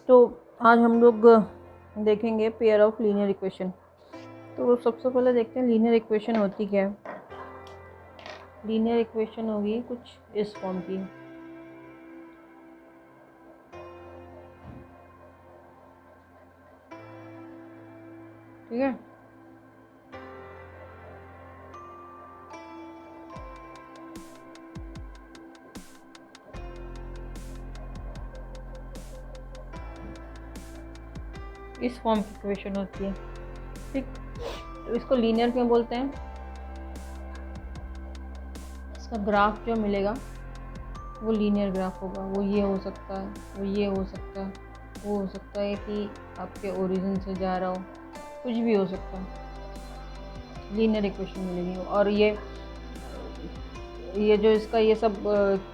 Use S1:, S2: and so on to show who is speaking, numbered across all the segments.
S1: तो आज हम लोग देखेंगे पेयर ऑफ लीनियर इक्वेशन। तो सबसे पहले देखते हैं लीनियर इक्वेशन होती क्या है। लीनियर इक्वेशन होगी कुछ इस फॉर्म की। ठीक है, इस फॉर्म की इक्वेशन होती है। ठीक, तो इसको लीनियर क्यों बोलते हैं? इसका ग्राफ जो मिलेगा वो लीनियर ग्राफ होगा। वो ये हो सकता है, वो ये हो सकता है, वो हो सकता है कि आपके ओरिजिन से जा रहा हो, कुछ भी हो सकता है। लीनियर इक्वेशन मिलेगी। और ये जो इसका ये सब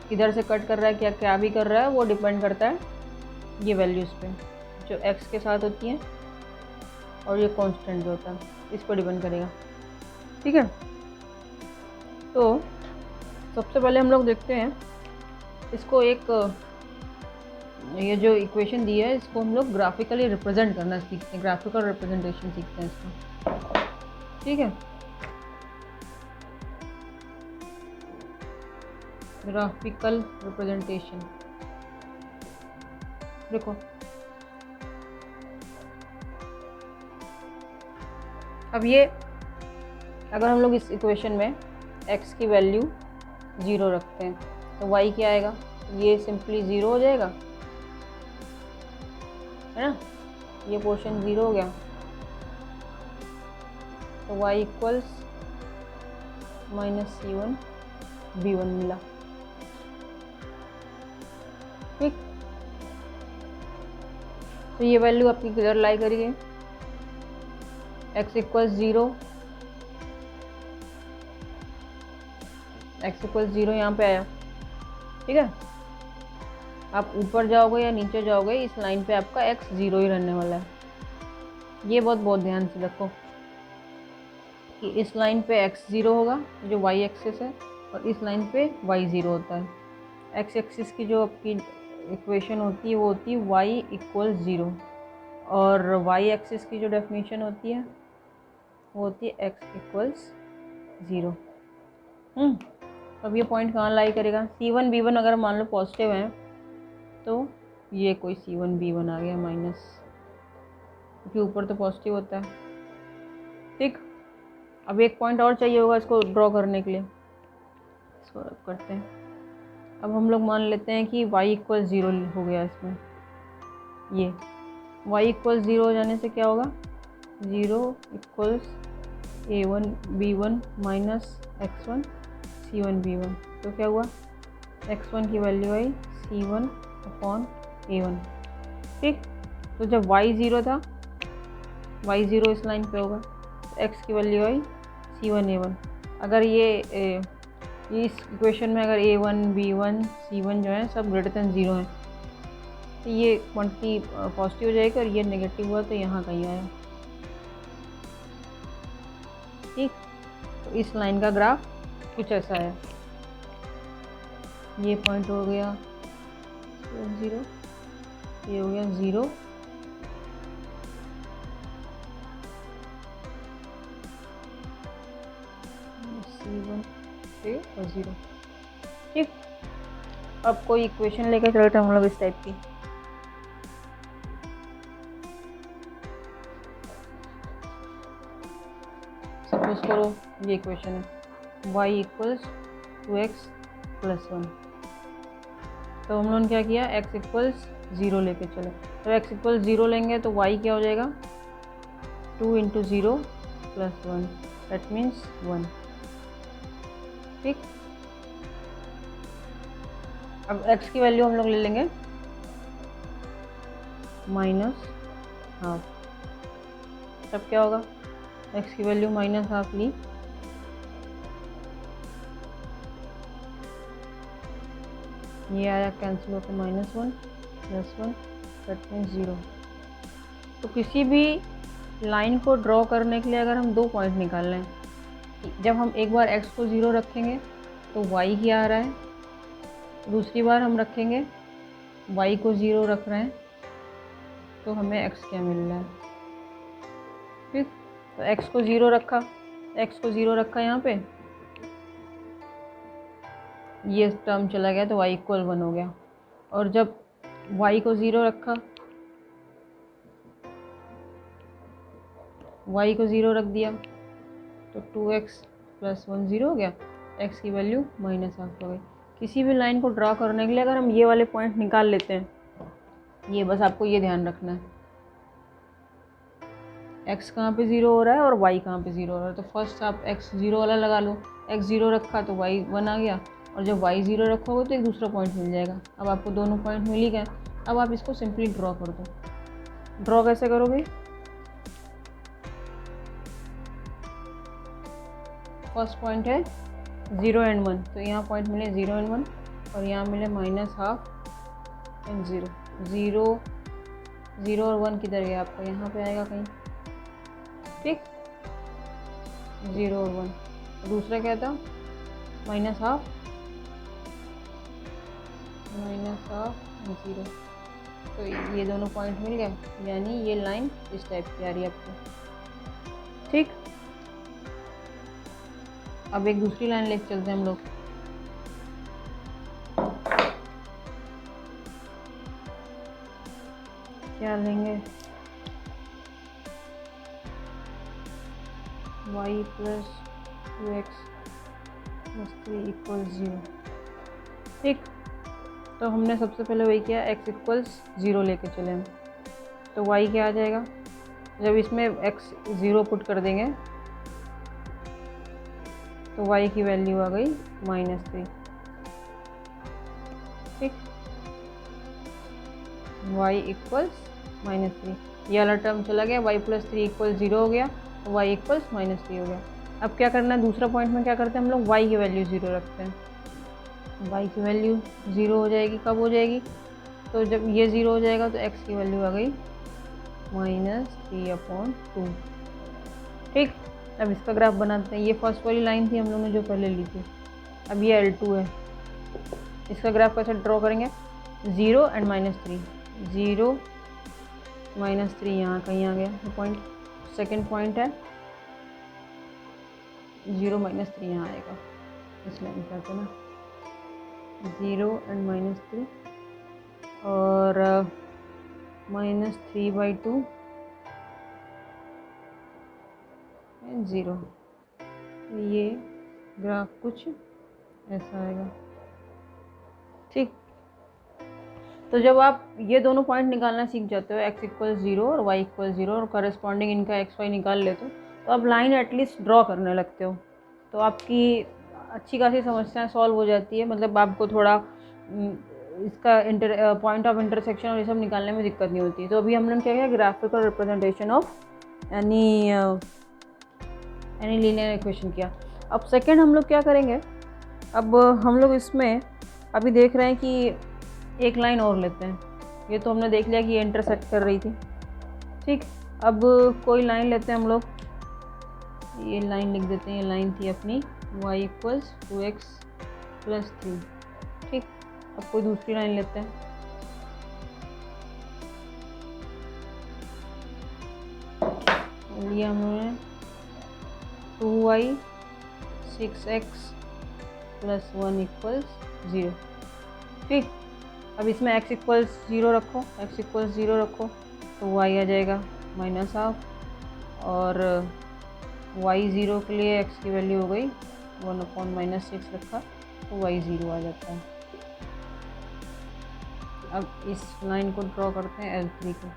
S1: किधर से कट कर रहा है, क्या क्या भी कर रहा है, वो डिपेंड करता है ये वैल्यूज़ पे जो x के साथ होती हैं, और ये कांस्टेंट जो होता है इस पर डिपेंड करेगा। ठीक है, तो सबसे पहले हम लोग देखते हैं इसको। एक ये जो इक्वेशन दी है इसको हम लोग ग्राफिकली रिप्रेजेंट करना सीखते हैं, ग्राफिकल रिप्रेजेंटेशन सीखते हैं इसका। ठीक है, ग्राफिकल रिप्रेजेंटेशन। देखो, अब ये अगर हम लोग इस इक्वेशन में x की वैल्यू 0 रखते हैं तो y क्या आएगा? ये सिंपली 0 हो जाएगा, है ना। ये पोर्शन 0 हो गया, तो y इक्वल्स -c1 b1 मिला। ठीक, तो ये वैल्यू आपकी किधर लाई करेगी? x इक्वल्स 0, x इक्वल्स 0 यहाँ पे आया। ठीक है, आप ऊपर जाओगे या नीचे जाओगे, इस लाइन पे आपका x 0 ही रहने वाला है। ये बहुत ध्यान से रखो कि इस लाइन पे x 0 होगा जो y एक्सिस है, और इस लाइन पे y 0 होता है। x एक्सिस की जो आपकी इक्वेशन होती है वो होती है y इक्वल्स 0, और y एक्सिस की जो डेफिनेशन होती है वो होती है x इक्वल्स 0। अब ये पॉइंट कहाँ लाई करेगा? c1 b1 अगर मान लो पॉजिटिव है तो ये कोई c1 b1 आ गया माइनस, क्योंकि ऊपर तो पॉजिटिव होता है। ठीक, अब एक पॉइंट और चाहिए होगा इसको ड्रॉ करने के लिए, इसको रब करते हैं। अब हम लोग मान लेते हैं कि y इक्वल 0 हो गया इसमें। ये y इक्वल 0 हो जाने से क्या होगा? 0 equals a1 b1 minus x1 c1 b1। तो क्या हुआ? x1 की वैल्यू आई c1 अपॉन a1। ठीक, तो जब y 0 था, y 0 इस लाइन पे होगा, तो x की वैल्यू आई c1 a1। अगर ये इस इक्वेशन में अगर a1 b1 c1 जो है सब ग्रेटर देन 0 है, तो ये क्वांटिटी पॉजिटिव हो जाएगी, और ये नेगेटिव हुआ तो यहाँ कहीं आया। ठीक, तो इस लाइन का ग्राफ कुछ ऐसा है। ये पॉइंट हो गया 0, ये हो गया 0, c1 से और 0। ठीक, अब कोई इक्वेशन लेकर चलते हैं हम लोग इस टाइप की। सपोज करो ये इक्वेशन है y इक्वल्स 2x प्लस 1। तो हम लोगों ने क्या किया? x इक्वल्स 0 लेके चले। तो x इक्वल्स 0 लेंगे तो y क्या हो जाएगा? 2 इंटू 0 प्लस 1, दैट मीन्स 1। ठीक, अब x की वैल्यू हम लोग ले लेंगे -12। तब क्या होगा? x की वैल्यू -12 ली, ये आया कैंसिल होकर -1 प्लस 1, दैट मीन्स 0। तो किसी भी लाइन को ड्रॉ करने के लिए अगर हम दो पॉइंट निकाल लें, जब हम एक बार x को 0 रखेंगे तो y क्या आ रहा है, दूसरी बार हम रखेंगे y को 0 रख रहे हैं तो हमें x क्या मिल रहा है। ठीक, तो x को 0 रखा, यहाँ पे, ये टर्म चला गया तो y इक्वल 1 हो गया। और जब y को 0 रखा, y को 0 रख दिया तो 2x + 1 0 हो गया, x की वैल्यू -1/2 हो गई। किसी भी लाइन को ड्रा करने के लिए अगर हम ये वाले पॉइंट निकाल लेते हैं, ये बस आपको ये ध्यान रखना है, x कहाँ पे 0 हो रहा है और y कहाँ पे 0 हो रहा है। तो फर्स्ट आप x 0 वाला लगा लो, x 0 रखा तो y 1 आ गया, और जब y 0 रखोगे तो एक दूसरा पॉइंट मिल जाएगा। अब आपको दोनों पॉइंट मिल ही गए। अब आप इसको सिंपली ड्रॉ कर दो। ड्रॉ कैसे करोगे? फर्स्ट पॉइंट है 0 and 1, तो यहाँ पॉइंट मिले 0 and 1, और यहाँ मिले -1/2 and 0। 0 और 1 किधर गया आपका? यहाँ पे आएगा कहीं। ठीक, 0 और 1। दूसरा क्या था? -1/2 and 0। तो ये दोनों पॉइंट मिल गए, यानी ये लाइन इस टाइप की आ रही है आपको। ठीक, अब एक दूसरी लाइन लेके चलते हैं हम लोग। क्या लेंगे? y + 2x + 3 = 0। ठीक, तो हमने सबसे पहले वही किया, x = 0 लेके चले हम। तो y क्या आ जाएगा? जब इसमें x 0 पुट कर देंगे तो y की वैल्यू आ गई -3। ठीक, y = -3, ये वाला टर्म चला गया, y + 3 = 0 हो गया, तो y = -3 हो गया। अब क्या करना है? दूसरा पॉइंट में क्या करते हैं हम लोग? y की वैल्यू 0 रखते हैं। y की वैल्यू 0 हो जाएगी, कब हो जाएगी? तो जब ये 0 हो जाएगा तो x की वैल्यू आ गई -3/2। ठीक, अब इसका ग्राफ बनाते हैं। ये फर्स्ट वाली लाइन थी हम लोगों ने जो पहले ली थी, अब ये L2 है। इसका ग्राफ कैसे ड्रॉ करेंगे? 0 and -3, 0 -3 यहाँ कहीं आ गया ये पॉइंट, सेकेंड पॉइंट है 0 -3 यहाँ आएगा, इस लाइन पे आते ना, 0 and -3 और -3/2 0। ये ग्राफ कुछ ऐसा आएगा। ठीक, तो जब आप ये दोनों पॉइंट निकालना सीख जाते हो, x = 0 और y = 0, और करस्पॉन्डिंग इनका x y निकाल लेते हो, तो आप लाइन एटलीस्ट ड्रॉ करने लगते हो, तो आपकी अच्छी खासी समस्याएं सॉल्व हो जाती है। मतलब आपको थोड़ा इसका पॉइंट ऑफ इंटरसेक्शन और ये सब निकालने में दिक्कत नहीं होती। तो अभी हमने क्या किया? Graphical representation of any linear equation किया। अब सेकेंड हम लोग क्या करेंगे? अब हम लोग इसमें अभी देख रहे हैं कि एक लाइन और लेते हैं। ये तो हमने देख लिया कि ये इंटरसेक्ट कर रही थी। ठीक, अब कोई लाइन लेते हैं हम लोग, ये लाइन लिख देते हैं। ये लाइन थी अपनी y = 2x + 3। ठीक, अब कोई दूसरी लाइन लेते हैं। लिया हमने 2y 6x + 1 = 0। ठीक, अब इसमें x = 0 रखो, तो y आ जाएगा -1/2, और y 0 के लिए x की वैल्यू हो गई 1/-6 रखा, तो y 0 आ जाता है। अब इस लाइन को ड्रॉ करते हैं L3 को।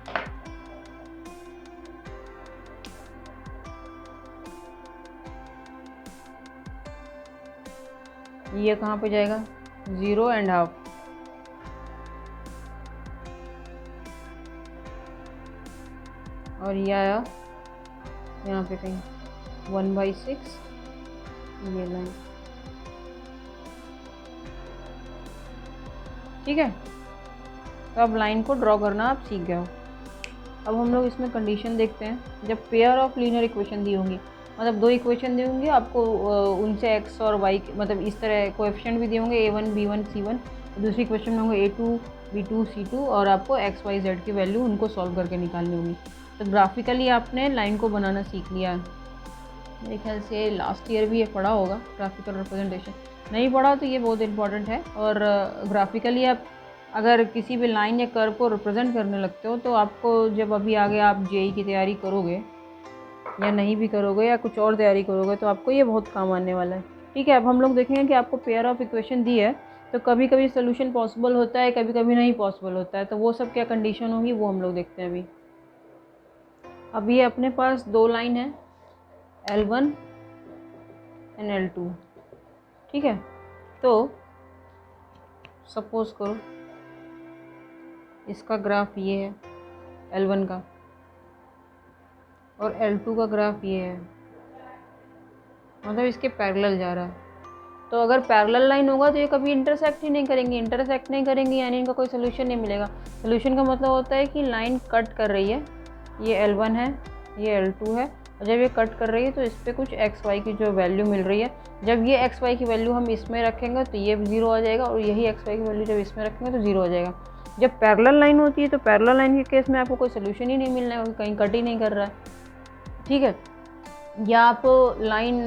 S1: ये कहाँ पे जाएगा? 0 and 1/2, और ये आया यहाँ पे कहीं 1/6, ये लाइन। ठीक है, तो अब लाइन को ड्रॉ करना आप सीख गए हो। अब हम लोग इसमें कंडीशन देखते हैं। जब पेयर ऑफ लीनियर इक्वेशन दी होंगी, मतलब दो इक्वेशन दी होंगी आपको, उनसे x और y मतलब इस तरह कोएफिशिएंट भी दिए होंगे, a1 b1 c1, दूसरी क्वेश्चन में होंगे A2 B2 C2 और आपको x y z की वैल्यू उनको सॉल्व करके निकालनी होगी। तो ग्राफिकली आपने लाइन को बनाना सीख लिया है। मेरे ख्याल से लास्ट ईयर भी ये पढ़ा होगा ग्राफिकल रिप्रेजेंटेशन, नहीं पढ़ा तो ये बहुत इंपॉर्टेंट है। और ग्राफिकली आप अगर किसी भी लाइन या कर्व को रिप्रेजेंट करने लगते हो तो आपको जब अभी आगे आप जेई की तैयारी करोगे या नहीं भी करोगे या कुछ और तैयारी करोगे तो आपको ये बहुत काम आने वाला है। ठीक है, अब हम लोग देखेंगे कि आपको पेयर ऑफ इक्वेशन दी है तो कभी कभी सोल्यूशन पॉसिबल होता है, कभी कभी नहीं पॉसिबल होता है, तो वो सब क्या कंडीशन होगी वो हम लोग देखते हैं अभी। अब ये अपने पास दो लाइन है L1 एंड L2। ठीक है, तो सपोज करो इसका ग्राफ ये है L1 का और L2 का ग्राफ ये है, मतलब इसके पैरेलल जा रहा है। तो अगर पैरेलल लाइन होगा तो ये कभी इंटरसेक्ट ही नहीं करेंगी, इंटरसेक्ट नहीं करेंगी यानी इनका कोई सोल्यूशन नहीं मिलेगा। सोल्यूशन का मतलब होता है कि लाइन कट कर रही है, ये L1 है ये L2 है, और जब ये कट कर रही है तो इस पर कुछ एक्स वाई की जो वैल्यू मिल रही है, जब ये एक्स वाई की वैल्यू हम इसमें रखेंगे तो ये 0 आ जाएगा, और यही एक्स वाई की वैल्यू जब इसमें रखेंगे तो 0 आ जाएगा। जब पैरेलल लाइन होती है तो पैरेलल लाइन के केस में आपको कोई सोल्यूशन ही नहीं मिलना है, कहीं कट ही नहीं कर रहा है। ठीक है, या आप लाइन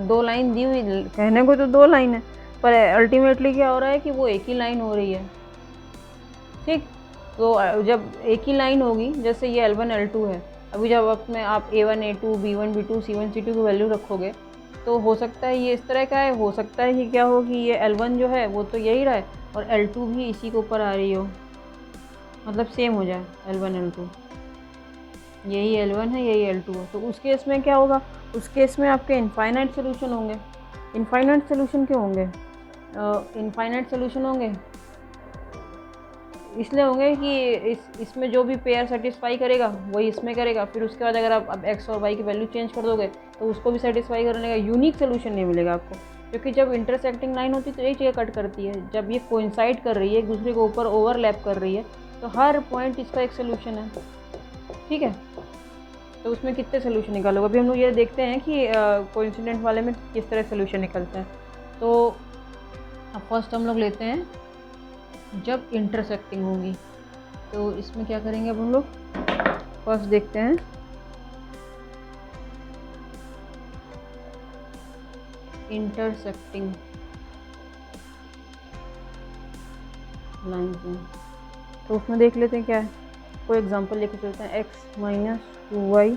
S1: दो लाइन दी हुई, कहने को तो दो लाइन है पर अल्टीमेटली क्या हो रहा है कि वो एक ही लाइन हो रही है। ठीक, तो जब एक ही लाइन होगी, जैसे ये L1 L2 है, अभी जब अपने आप A1 A2 B1 B2 C1 C2 की वैल्यू रखोगे तो हो सकता है ये इस तरह का है, हो सकता है कि क्या हो कि ये L1 जो है वो तो यही रहा है और L2 भी इसी के ऊपर आ रही हो, मतलब सेम हो जाए L1 L2, यही L1 है यही L2 है। तो उस केस में क्या होगा, उस केस में आपके इनफाइनाइट सोल्यूशन होंगे। इनफाइनाइट सोल्यूशन क्यों होंगे? इनफाइनाइट सोल्यूशन होंगे इसलिए होंगे कि इसमें जो भी पेयर सेटिस्फाई करेगा वही इसमें करेगा, फिर उसके बाद अगर आप अब एक्स और वाई की वैल्यू चेंज कर दोगे तो उसको भी सेटिस्फाई करने का यूनिक सोल्यूशन नहीं मिलेगा आपको, क्योंकि जब इंटरसेक्टिंग लाइन होती है तो एक जगह कट करती है, जब ये कोइंसाइड कर रही है एक दूसरे के ऊपर ओवरलैप कर रही है तो हर पॉइंट इसका एक सोल्यूशन है। ठीक है, तो उसमें कितने सोल्यूशन निकालोगे, अभी हम लोग ये देखते हैं कि कोइंसिडेंट वाले में किस तरह सोल्यूशन निकलता है। तो अब फर्स्ट हम लोग लेते हैं जब इंटरसेक्टिंग होंगी, तो इसमें क्या करेंगे अब हम लोग, फर्स्ट देखते हैं इंटरसेक्टिंग लाइन में, तो उसमें देख लेते हैं क्या है। कोई एग्जांपल लेके चलते हैं, x minus 2y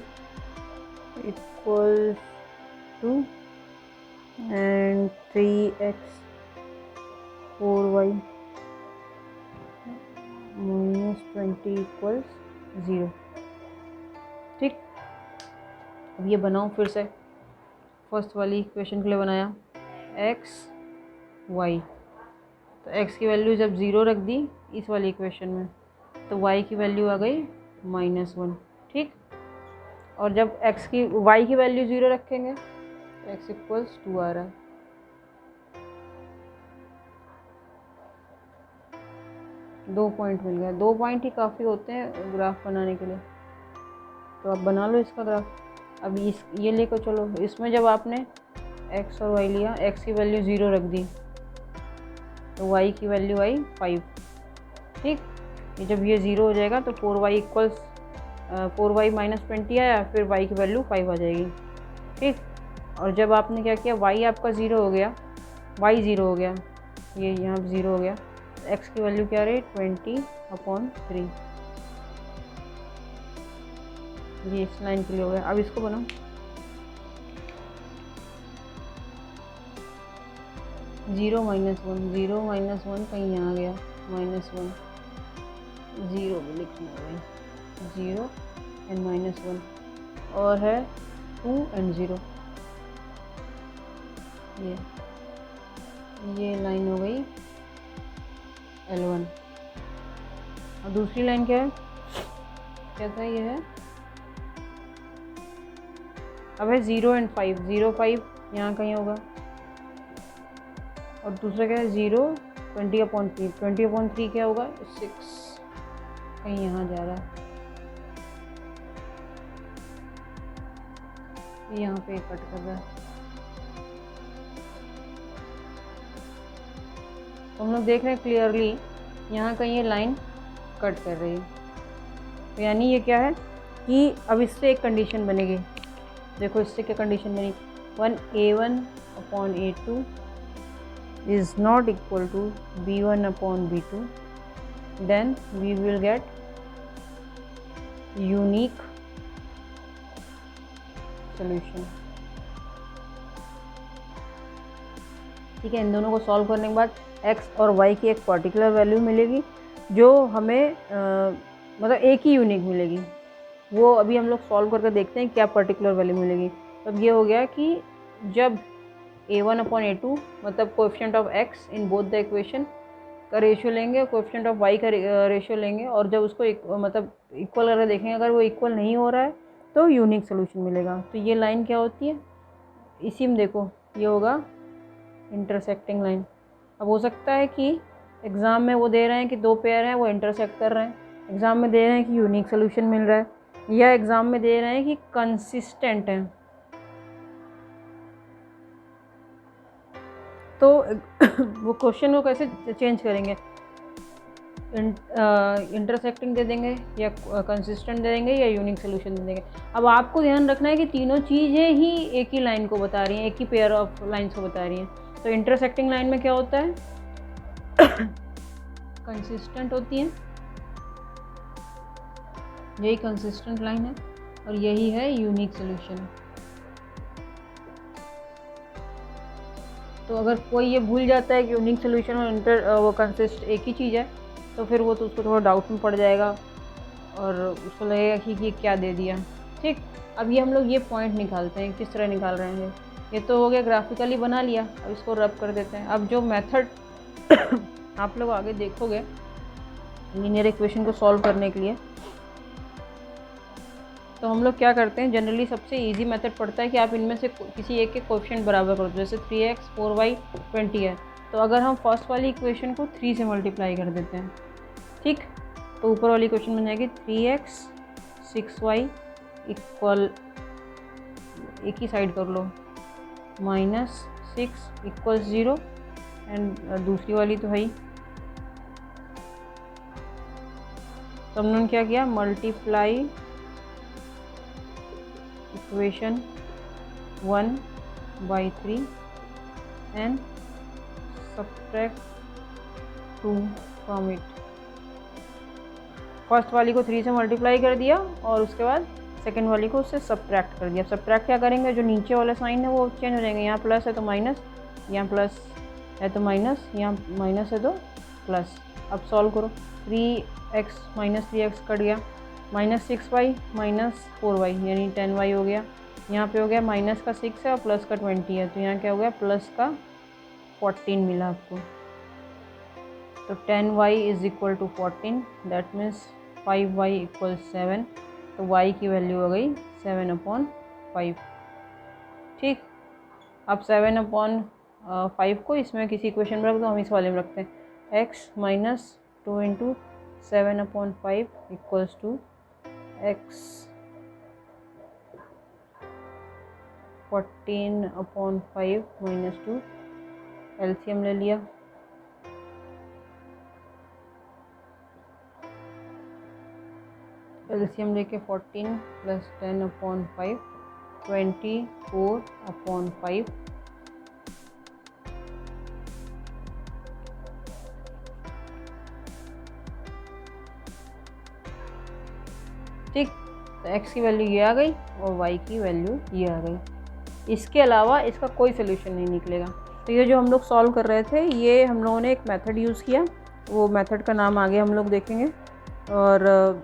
S1: equals to and 3x 4y minus 20 equals 0। ठीक, अब ये बनाओ फिर से, फर्स्ट वाली इक्वेशन के लिए बनाया x y, तो x की वैल्यू जब 0 रख दी इस वाली इक्वेशन में तो y की वैल्यू आ गई -1। ठीक, और जब y की वैल्यू 0 रखेंगे तो x इक्वल्स 2 आ रहा है। दो पॉइंट मिल गया, 2 पॉइंट ही काफ़ी होते हैं ग्राफ बनाने के लिए, तो आप बना लो इसका ग्राफ। अब ये लेकर चलो, इसमें जब आपने x और y लिया, x की वैल्यू 0 रख दी तो y की वैल्यू आई 5। ठीक, ये जब ये 0 हो जाएगा तो 4y इक्वल्स 4y माइनस 20 आया, फिर y की वैल्यू 5 आ जाएगी। ठीक, और जब आपने क्या किया, y आपका 0 हो गया, y 0 हो गया, ये यहाँ 0 हो गया, तो x की वैल्यू क्या रही 20/3, ये इस लाइन के लिए हो गया। अब इसको बनाओ, जीरो माइनस वन कहीं यहाँ आ गया, -1 0 भी लिखना है, 0 एंड -1, और है 2 एंड 0, ये लाइन हो गई L1। और दूसरी लाइन क्या है, क्या था, ये है अब है 0 एंड 5, 0 5 यहाँ कहीं होगा, और दूसरा क्या है 0 20/3, 20/3 क्या होगा 6, कहीं यहाँ जा रहा है, यहाँ पे कट कर रहा है। तो हम लोग देख रहे हैं क्लियरली यहाँ कहीं ये लाइन कट कर रही है, तो यानी ये क्या है कि अब इससे एक कंडीशन बनेगी। देखो इससे क्या कंडीशन बनी, 1a1/a2 is not equal to b1/b2, then we will get unique solution. ठीक है, इन दोनों को सॉल्व करने के बाद x और y की एक पर्टिकुलर वैल्यू मिलेगी जो हमें मतलब एक ही यूनिक मिलेगी। वो अभी हम लोग सॉल्व करके देखते हैं क्या पर्टिकुलर वैल्यू मिलेगी। तब ये हो गया कि जब a1/a2 मतलब coefficient of x in both the equation का रेशियो लेंगे, कोएफिशिएंट ऑफ y का रेशियो लेंगे, और जब उसको मतलब इक्वल करके देखेंगे, अगर वो इक्वल नहीं हो रहा है तो यूनिक सोल्यूशन मिलेगा। तो ये लाइन क्या होती है, इसी में देखो ये होगा इंटरसेक्टिंग लाइन। अब हो सकता है कि एग्ज़ाम में वो दे रहे हैं कि दो पेयर हैं वो इंटरसेक्ट कर रहे हैं, एग्ज़ाम में दे रहे हैं कि यूनिक सोल्यूशन मिल रहा है, या एग्ज़ाम में दे रहे हैं कि कंसिस्टेंट हैं। तो वो क्वेश्चन को कैसे चेंज करेंगे, इंटरसेक्टिंग दे देंगे या कंसिस्टेंट दे देंगे या यूनिक सोल्यूशन दे देंगे। अब आपको ध्यान रखना है कि तीनों चीज़ें ही एक ही लाइन को बता रही हैं, एक ही पेयर ऑफ लाइन्स को बता रही हैं। तो इंटरसेक्टिंग लाइन में क्या होता है, कंसिस्टेंट होती है, यही कंसिस्टेंट लाइन है, और यही है यूनिक सोल्यूशन। तो अगर कोई ये भूल जाता है कि यूनिक सोल्यूशन और वो कंसिस्ट एक ही चीज़ है, तो फिर वो तो उसको थोड़ा डाउट में पड़ जाएगा और उसको लगेगा कि ये क्या दे दिया। ठीक, अब ये हम लोग ये पॉइंट निकालते हैं, किस तरह निकाल रहे हैं। ये तो हो गया ग्राफिकली बना लिया, अब इसको रब कर देते हैं। अब जो मेथड आप लोग आगे देखोगे लीनियर इक्वेशन को सॉल्व करने के लिए, तो हम लोग क्या करते हैं, जनरली सबसे इजी मेथड पड़ता है कि आप इनमें से किसी एक के कोएफिशिएंट बराबर कर दो। जैसे 3x 4y 20 है, तो अगर हम फर्स्ट वाली इक्वेशन को 3 से मल्टीप्लाई कर देते हैं, ठीक, तो ऊपर वाली इक्वेशन बन जाएगी 3x 6y इक्वल, एक ही साइड कर लो, -6 इक्वल 0, एंड दूसरी वाली तो है ही। तो हमने क्या किया, multiply equation 1/3 and subtract 2 from it. First वाली को 3 से मल्टीप्लाई कर दिया और उसके बाद सेकेंड वाली को उससे सब्ट्रैक्ट कर दिया। सब्ट्रैक्ट क्या करेंगे, जो नीचे वाला साइन है वो चेंज हो जाएंगे, यहाँ प्लस है तो माइनस, यहाँ प्लस है तो माइनस, यहाँ माइनस है तो प्लस। अब सॉल्व करो, 3x - 3x कट गया, -6y - 4y यानी 10y हो गया। यहाँ पे हो गया माइनस का 6 है और प्लस का 20 है, तो यहाँ क्या हो गया, प्लस का 14 मिला आपको। तो 10y is equal to 14, that means 5y equal 7। तो y की वैल्यू हो गई 7/5। ठीक, अब 7/5 को इसमें किसी इक्वेशन में रख दो, हम इस वाले में रखते हैं, x - 2 × 7/5 equals to x 14/5 - 2, LCM ले लिया, एलसीएम लेके 14 + 10/5 24/5। ठीक, तो x की वैल्यू ये आ गई और y की वैल्यू ये आ गई। इसके अलावा इसका कोई सोल्यूशन नहीं निकलेगा। तो ये जो हम लोग सॉल्व कर रहे थे, ये हम लोगों ने एक मेथड यूज़ किया, वो मेथड का नाम आगे हम लोग देखेंगे। और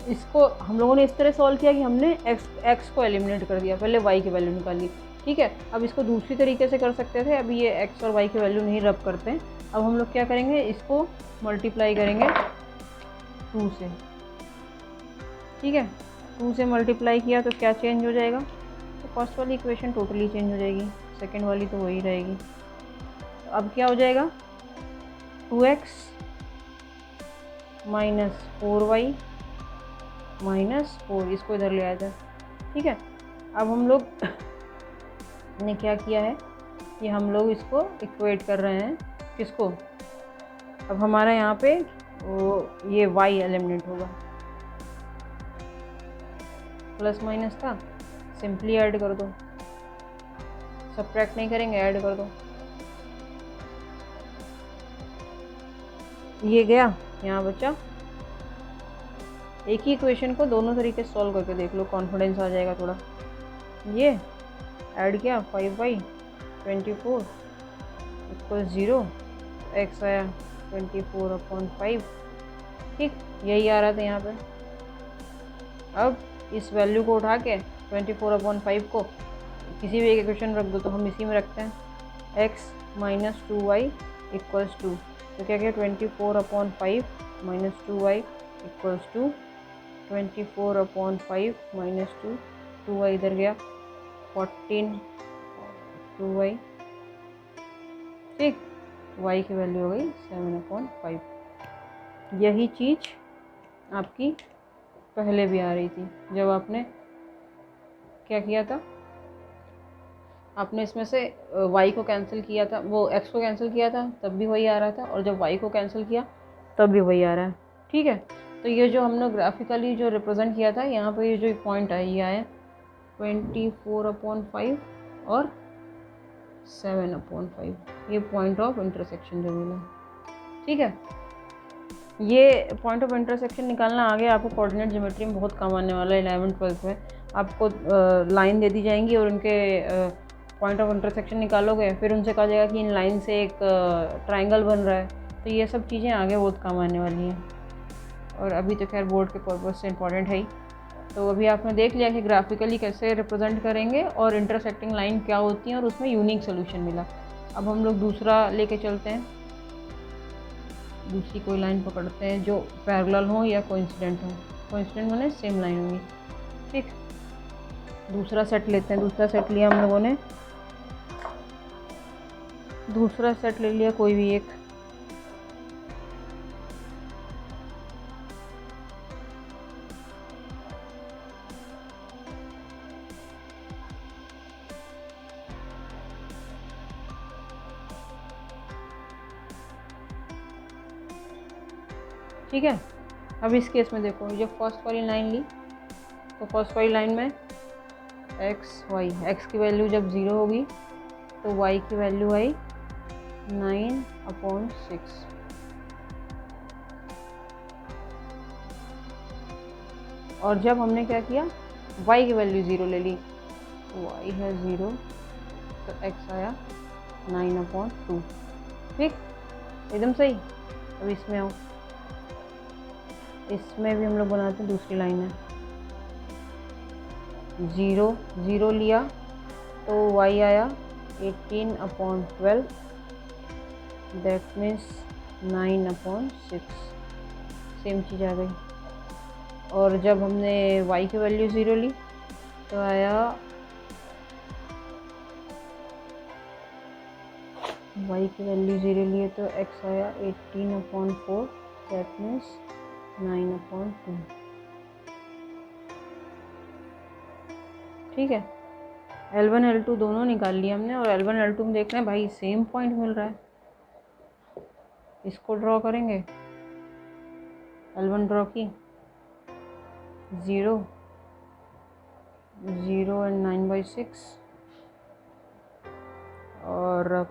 S1: इसको हम लोगों ने इस तरह सॉल्व किया कि हमने x को एलिमिनेट कर दिया, पहले y की वैल्यू निकाली। ठीक है, अब इसको दूसरी तरीके से कर सकते थे, अभी ये x और y की वैल्यू नहीं रब करते हैं। अब हम लोग क्या करेंगे, इसको मल्टीप्लाई करेंगे 2 से। ठीक है, 2 से मल्टीप्लाई किया तो क्या चेंज हो जाएगा, तो फर्स्ट वाली इक्वेशन टोटली चेंज हो जाएगी, सेकेंड वाली तो वही रहेगी। तो अब क्या हो जाएगा, 2x - 4y - 4, इसको इधर ले आया था। ठीक है, अब हम लोग ने क्या किया है कि हम लोग इसको इक्वेट कर रहे हैं किसको? अब हमारा यहाँ पे वो ये y एलिमिनेट होगा, प्लस माइनस था, सिंपली ऐड कर दो, सब्ट्रैक्ट नहीं करेंगे, ऐड कर दो। ये गया, यहाँ बचा। एक ही इक्वेशन को दोनों तरीके से सॉल्व करके देख लो, कॉन्फिडेंस आ जाएगा थोड़ा। ये ऐड किया 5y 24 इक्वल 0, x आया 24/5। ठीक, यही आ रहा था यहाँ पे। अब इस वैल्यू को उठा के 24/5 को किसी भी एक इक्वेशन रख दो, तो हम इसी में रखते हैं x माइनस 2y इक्वल्स 2। तो क्या किया 24/5 minus 2y equals 2, 24/5 minus 2, 2y इधर गया 14 2y। ठीक, y की वैल्यू हो गई 7/5। यही चीज़ आपकी पहले भी आ रही थी, जब आपने क्या किया था, आपने इसमें से y को कैंसिल किया था, वो x को कैंसिल किया था, तब भी वही आ रहा था, और जब y को कैंसिल किया तब भी वही आ रहा है। ठीक है, तो ये जो हमने ग्राफिकली जो रिप्रेजेंट किया था, यहाँ पर ये जो पॉइंट है ये आया 24/5 और 7/5, ये पॉइंट ऑफ इंटरसेक्शन जो मिला। ठीक है, ये पॉइंट ऑफ इंटरसेक्शन निकालना आगे आपको कोऑर्डिनेट ज्योमेट्री में बहुत काम आने वाला है। 11th-12th में आपको लाइन दे दी जाएंगी और उनके पॉइंट ऑफ इंटरसेक्शन निकालोगे, फिर उनसे कहा जाएगा कि इन लाइन से एक ट्रायंगल बन रहा है। तो ये सब चीज़ें आगे बहुत काम आने वाली हैं, और अभी तो खैर बोर्ड के पर्पज़ से इम्पॉर्टेंट है ही। तो अभी आपने देख लिया कि ग्राफिकली कैसे रिप्रेजेंट करेंगे और इंटरसेक्टिंग लाइन क्या होती है, और उसमें यूनिक सोल्यूशन मिला। अब हम लोग दूसरा लेके चलते हैं, दूसरी कोई लाइन पकड़ते हैं जो पैरेलल हो या कोइंसिडेंट हो। कोइंसिडेंट माने सेम लाइन होगी। ठीक, दूसरा सेट लेते हैं। दूसरा सेट लिया हम लोगों ने, दूसरा सेट ले लिया कोई भी एक। ठीक है, अब इस केस में देखो, जो फर्स्ट वाली लाइन ली, तो फर्स्ट वाली लाइन में x की वैल्यू जब 0 होगी तो y की वैल्यू आई 9/6। और जब हमने क्या किया, y की वैल्यू 0 ले ली, तो y है 0, तो x आया 9/2। ठीक, एकदम सही। अब इसमें आओ, इसमें भी हम लोग बनाते हैं दूसरी लाइन है। 0 लिया तो y आया 18/12, दैट मीन्स 9/6। सेम चीज़ आ गई। और जब हमने y की वैल्यू 0 ली तो आया y की वैल्यू 0 लिए तो x आया 18/4, दैट मीन्स 9/2। ठीक है, L1 L2 दोनों निकाल लिए हमने, और L1 L2 में देख रहे हैं भाई सेम पॉइंट मिल रहा है। इसको ड्रॉ करेंगे, L1 ड्रॉ की, 0 एंड 9/6, और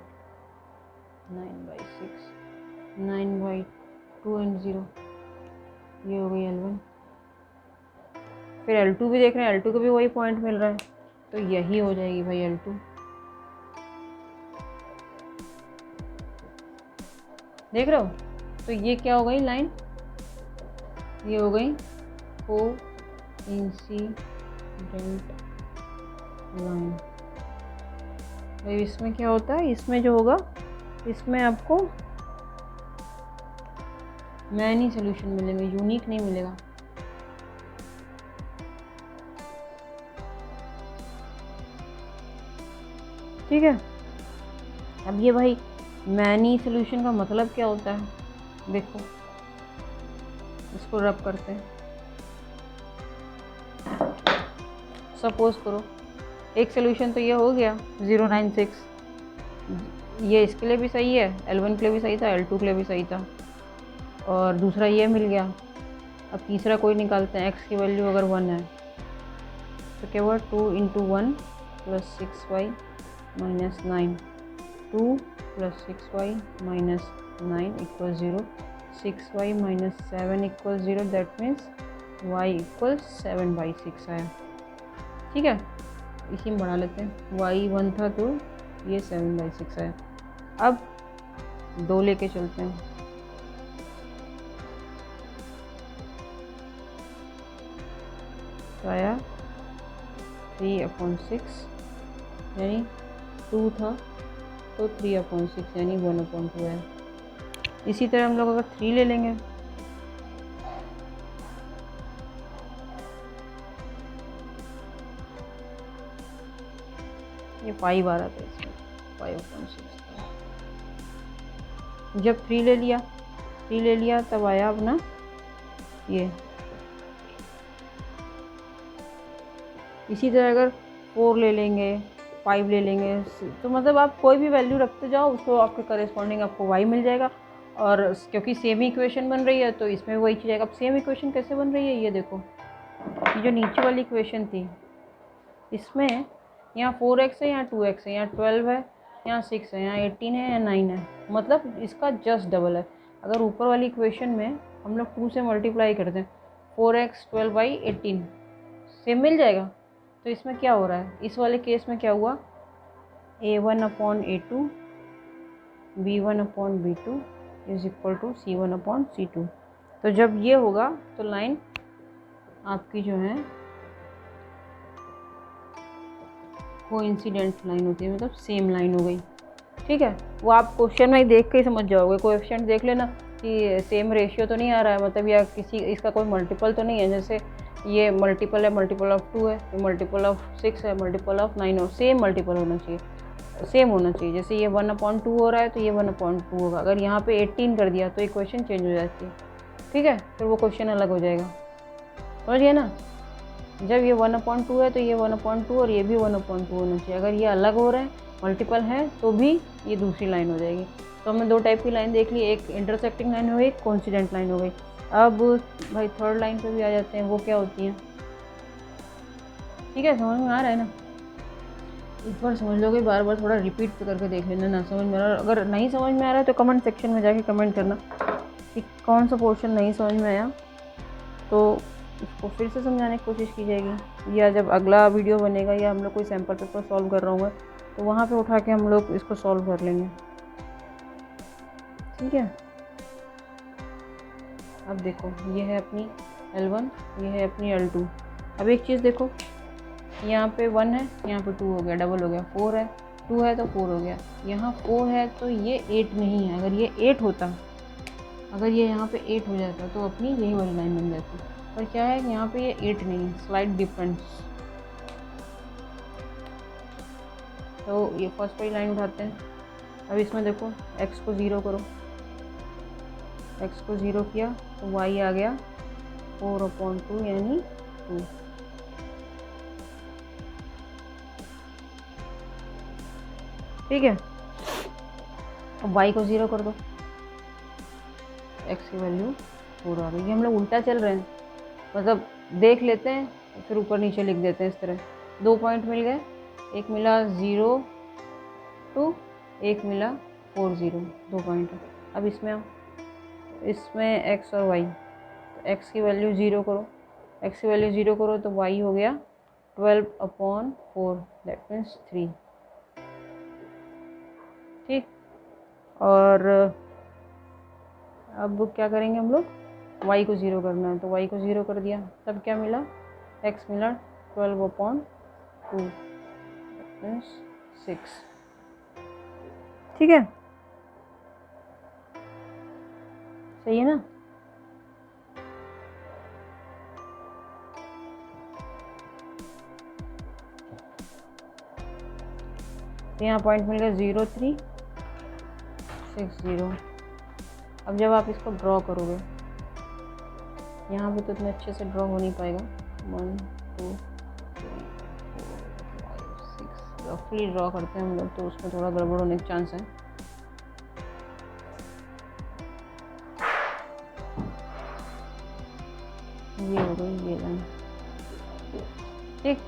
S1: 9/6, 9/2 एंड 0, ये हो गई L1। फिर L2 भी देख रहे हैं, L2 को भी वही पॉइंट मिल रहा है, तो यही हो जाएगी भाई L2। देख रहे हो, तो ये क्या हो गई लाइन, ये हो गई कोइंसिडेंट लाइन। भाई इसमें क्या होता है, इसमें जो होगा, इसमें आपको मैनी सोल्यूशन मिलेंगे, यूनिक नहीं मिलेगा। ठीक है, अब ये भाई मैनी सोल्यूशन का मतलब क्या होता है, देखो इसको रब करते हैं। सपोज करो एक सोल्यूशन तो ये हो गया 096, ये इसके लिए भी सही है, L1 के लिए भी सही था, L2 के लिए भी सही था, और दूसरा ये मिल गया। अब तीसरा कोई निकालते हैं, x की वैल्यू अगर 1 है तो क्या हुआ, 2 × 1 + 6y - 9, 2 + 6y - 9 = 0, 6y - 7 = 0, that means y = 7/6 आया। ठीक है, इसी में बढ़ा लेते हैं, y 1 था तो ये 7/6 आया। अब 2 लेके चलते हैं, तो आया 3/6, यानी 2 था तो 3/6 यानी 1/2 है। इसी तरह हम लोग अगर 3 ले लेंगे, ये 5 आ रहा था इसमें, 5/6 था। जब 3 ले लिया तब आया अपना ये। इसी तरह अगर 4 ले लेंगे, 5 ले लेंगे, तो मतलब आप कोई भी वैल्यू रखते जाओ, उसको आपके करेस्पॉन्डिंग आपको y मिल जाएगा। और क्योंकि सेम इक्वेशन बन रही है तो इसमें वही चीज़ आएगा। अब सेम इक्वेशन कैसे बन रही है, ये देखो, ये जो नीचे वाली इक्वेशन थी इसमें यहाँ 4x है, यहाँ 2x है, यहाँ 12 है, यहाँ 6 है, यहाँ 18 है, यहाँ 9 है, मतलब इसका जस्ट डबल है। अगर ऊपर वाली इक्वेशन में हम लोग 2 से मल्टीप्लाई करते हैं, 4x 12/18 सेम मिल जाएगा। तो इसमें क्या हो रहा है, इस वाले केस में क्या हुआ, a1/a2 b1/b2 = c1/c2। तो जब ये होगा तो लाइन आपकी जो है कोइंसिडेंट लाइन होती है, मतलब सेम लाइन हो गई। ठीक है, वो आप क्वेश्चन में ही देख के ही समझ जाओगे, कोएफिशिएंट देख लेना कि सेम रेशियो तो नहीं आ रहा है, मतलब या किसी इसका कोई मल्टीपल तो नहीं है, जैसे ये मल्टीपल है, मल्टीपल ऑफ 2 है, ये मल्टीपल ऑफ 6 है, मल्टीपल ऑफ 9 हो, सेम मल्टीपल होना चाहिए, सेम होना चाहिए। जैसे ये 1/2 हो रहा है तो ये 1/2 होगा। अगर यहाँ पे 18 कर दिया तो इक्वेशन चेंज हो जाती है। ठीक है, फिर वो क्वेश्चन अलग हो जाएगा, समझ गए ना। जब ये 1/2 है तो ये 1/2 और ये भी 1/2 होना चाहिए। अगर ये अलग हो रहे हैं, मल्टीपल हैं, तो भी ये दूसरी लाइन हो जाएगी। तो हमने 2 टाइप की लाइन देख ली, एक इंटरसेक्टिंग लाइन हो गई, एक कोइंसिडेंट लाइन हो गई। अब भाई थर्ड लाइन पे भी आ जाते हैं, वो क्या होती हैं। ठीक है, समझ में आ रहा है ना। एक बार समझ लोगे, बार बार थोड़ा रिपीट करके देख लेना, ना समझ में आ रहा। अगर नहीं समझ में आ रहा है तो कमेंट सेक्शन में जाके कमेंट करना कि कौन सा पोर्शन नहीं समझ में आया, तो उसको फिर से समझाने की कोशिश की जाएगी, या जब अगला वीडियो बनेगा या हम लोग कोई सैम्पल पेपर सॉल्व कर रहा हूँ तो वहाँ पे उठा के हम लोग इसको सॉल्व कर लेंगे। ठीक है, अब देखो, ये है अपनी L1, ये है अपनी L2। अब एक चीज़ देखो, यहाँ पे 1 है, यहाँ पे 2 हो गया, डबल हो गया, 4 है, 2 है तो 4 हो गया, यहाँ 4 है तो ये 8 नहीं है। अगर ये 8 होता, अगर ये यहाँ पे 8 हो जाता तो अपनी यही वाली लाइन बन जाती, पर क्या है कि यहाँ पे ये 8 नहीं है, स्लाइट डिफरेंस। तो ये फर्स्ट वाली लाइन उठाते हैं। अब इसमें देखो, x को 0 करो, x को 0 किया तो y आ गया 4/2 यानी 2। ठीक है, अब y को 0 कर दो, x की वैल्यू 4 आ गई। हम लोग उल्टा चल रहे हैं, मतलब देख लेते हैं फिर ऊपर नीचे लिख देते हैं इस तरह। 2 पॉइंट मिल गए, एक मिला 0 2, एक मिला 4 0, 2 पॉइंट। अब इसमें x और y, तो x की वैल्यू 0 करो, x की वैल्यू 0 करो तो y हो गया 12/4, दैट मीन्स 3। ठीक, और अब क्या करेंगे हम लोग, y को 0 करना है, तो y को 0 कर दिया, तब क्या मिला, x मिला 12/2 मीन्स 6। ठीक है, सही है ना। तो यहाँ पॉइंट मिल गया 0 3 6 0। अब जब आप इसको ड्रॉ करोगे, यहाँ पे तो इतने अच्छे से ड्रॉ हो नहीं पाएगा, 1 2 3 4 5 6 रफली ड्रॉ करते हैं हम लोग, तो उसमें थोड़ा गड़बड़ होने के चांस है। ये हो गई ये लाइन, ठीक।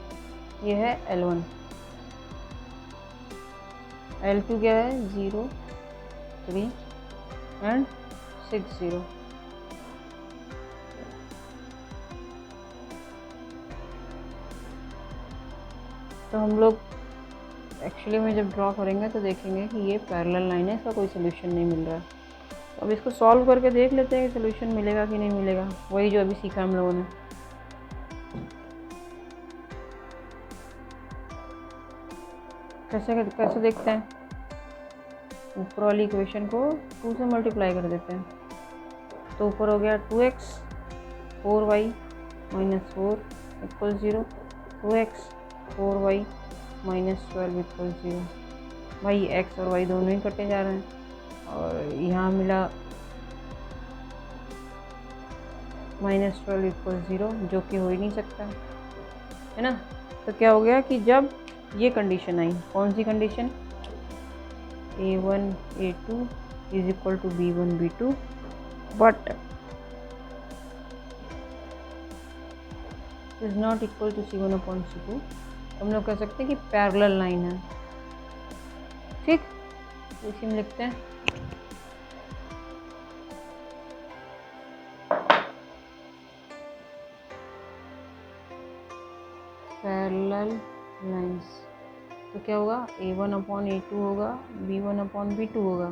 S1: ये है L1। L2 क्या है 0 3 एंड 6 0। तो हम लोग एक्चुअली में जब ड्रॉ करेंगे तो देखेंगे कि ये पैरेलल लाइन है, इसका कोई सोल्यूशन नहीं मिल रहा है। तो अब इसको सॉल्व करके देख लेते हैं कि सोल्यूशन मिलेगा कि नहीं मिलेगा, वही जो अभी सीखा हम लोगों ने। कैसे कैसे देखते हैं, ऊपर वाली इक्वेशन को 2 से मल्टीप्लाई कर देते हैं। तो ऊपर हो गया 2x 4y - 4 = 0, 2x 4y - 12 = 0। भाई x और y दोनों ही कटे जा रहे हैं और यहाँ मिला -12 = 0, जो कि हो ही नहीं सकता, है ना। तो क्या हो गया कि जब ये कंडीशन आई, कौन सी condition, A1 A2 = B1 B2 but is not equal to C1/C2, हम लोग कह सकते हैं कि पैरेलल लाइन है, ठीक। इसी में लिखते हैं पैरेलल लाइंस। तो क्या होगा, A1/A2 होगा, B1/B2 होगा,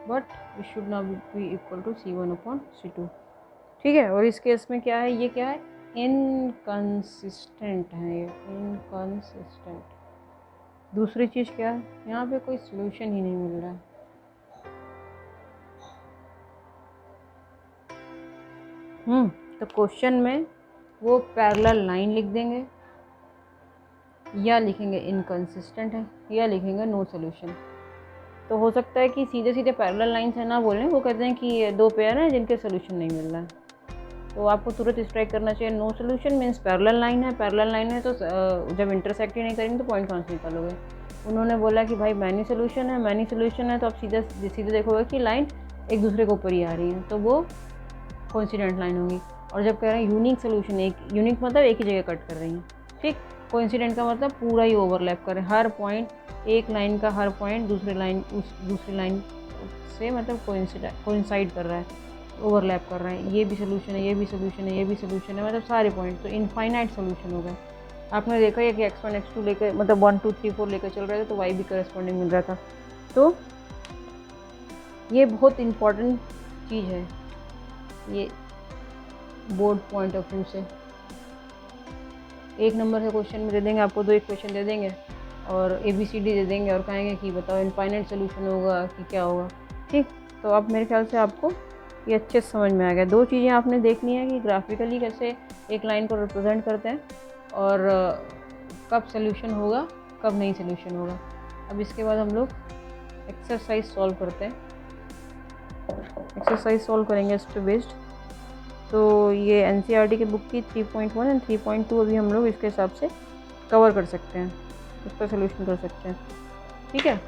S1: but it should not be equal to C1/C2, ठीक है। और इस केस में क्या है, ये क्या है, इनकंसिस्टेंट है, ये इनकंसिस्टेंट। दूसरी चीज़ क्या है, यहाँ पे कोई सॉल्यूशन ही नहीं मिल रहा है। तो क्वेश्चन में वो पैरेलल लाइन लिख देंगे, या लिखेंगे इनकंसिस्टेंट है, या लिखेंगे नो सॉल्यूशन। तो हो सकता है कि सीधे सीधे पैरेलल लाइन से ना बोलें, वो कहते हैं कि दो पेयर हैं जिनके सोल्यूशन नहीं मिल रहा है। तो आपको तुरंत स्ट्राइक करना चाहिए, no solution means parallel line है। पैरेलल लाइन है तो जब इंटरसेक्ट ही नहीं करेंगे तो पॉइंट कहाँ से निकालोगे। उन्होंने बोला कि भाई मैनी सोल्यूशन है, मैनी सोल्यूशन है, तो आप सीधे देखोगे कि लाइन एक दूसरे के ऊपर ही आ रही है, तो वो कोइंसिडेंट लाइन होगी। और जब कह रहे हैं यूनिक सोल्यूशन, एक यूनिक मतलब एक ही जगह कट कर रही हैं, ठीक। कोइंसिडेंट का मतलब पूरा ही ओवरलैप कर रहे हैं, हर पॉइंट, एक लाइन का हर पॉइंट दूसरी लाइन से मतलब कोइंसाइड कर रहा है, ओवरलैप कर रहे हैं। ये भी सोल्यूशन है, ये भी सोल्यूशन है, ये भी सोल्यूशन है, मतलब सारे पॉइंट, तो इनफाइनाइट सोल्यूशन होगा। आपने देखा है कि x1 x2 लेकर मतलब 1 2 3 4 लेकर चल रहे थे तो y भी करस्पॉन्डिंग मिल रहा था। तो ये बहुत इम्पॉर्टेंट चीज़ है, ये बोर्ड पॉइंट ऑफ व्यू से। एक नंबर के क्वेश्चन में दे देंगे आपको, 2 इक्वेशन दे देंगे और ABCD दे देंगे और कहेंगे कि बताओ इनफाइनाइट सोल्यूशन होगा कि क्या होगा, ठीक। तो अब मेरे ख्याल से आपको ये अच्छे से समझ में आ गया। 2 चीज़ें आपने देखनी है कि ग्राफिकली कैसे एक लाइन को रिप्रेजेंट करते हैं और कब सोल्यूशन होगा, कब नहीं सोल्यूशन होगा। अब इसके बाद हम लोग एक्सरसाइज सॉल्व करते हैं। एक्सरसाइज सॉल्व करेंगे इस पे बेस्ड। तो ये NCERT की बुक की 3.1 एंड 3.2 अभी हम लोग इसके हिसाब से कवर कर सकते हैं, उस पर सोल्यूशन कर सकते हैं, ठीक है।